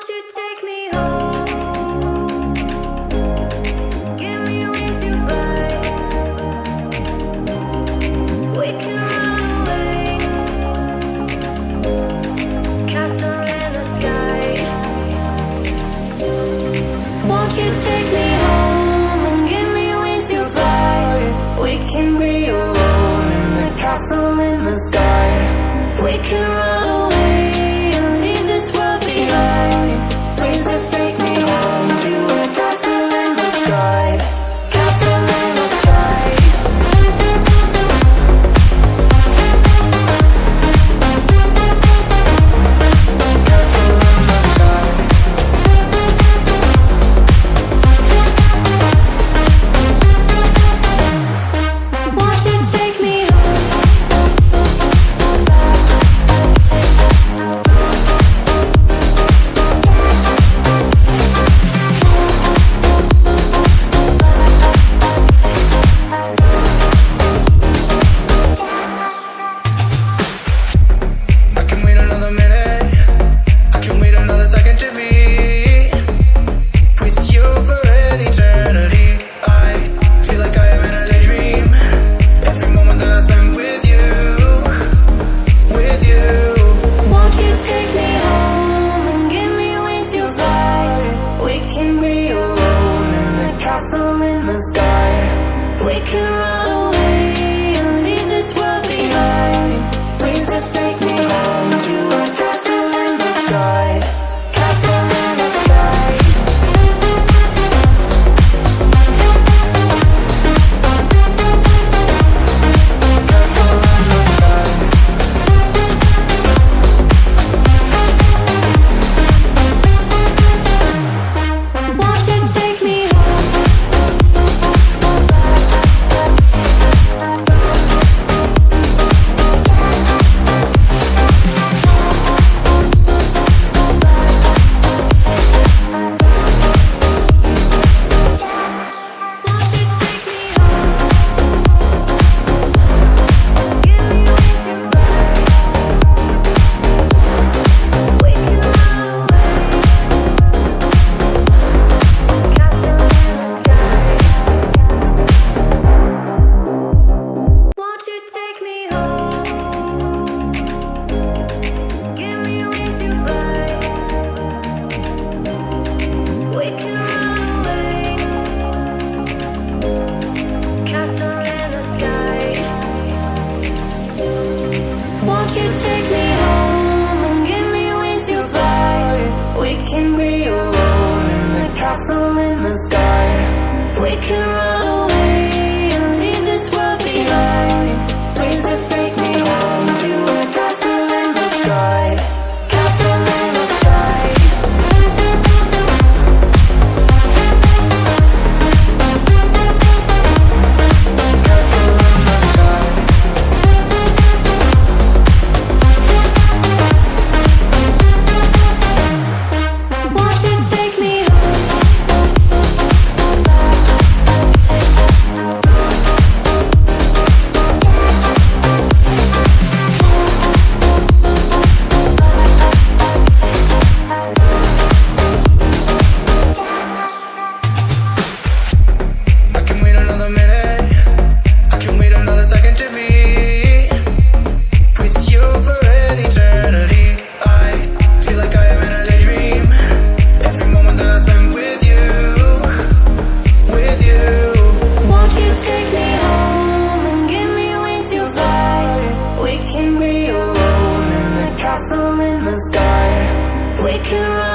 you take me home? Give me wings to fly. We can run away. Castle in the sky. Won't you take me home and give me wings to fly? We can be alone in the castle in the sky. We can run away and leave this world behind. Please just take me home to a castle in the sky. Castle in the sky. Castle in the sky. Won't you take me home? I can wait another minute. I can wait another second to be with you for an eternity. I feel like I am in a daydream. Every moment that I spend with you, with you. Won't you take me home and give me wings to fly? We can be alone in the castle in the sky. We can run away and leave this world behind. Please just take me home to a castle in the sky. Castle in the sky. Castle in the sky. Won't you take me home? Won't you take me home? Give me wings to fly. We can run away. Castle in the sky. Won't you take me home? Give me wings to fly. We can run away. Castle in the sky. Won't you take me home and give me wings to fly? We can be alone in the castle in the sky. We can run away and leave this world behind. Please just take me home to a castle in the sky. Castle in the sky. Castle in the sky. Won't you take me home? I can wait another minute. I can wait another second to be with you for an eternity. I feel like I am in a daydream. Every moment that I spend with you, with you. Won't you take me home and give me wings to fly? We can be alone in the castle in the sky. We can run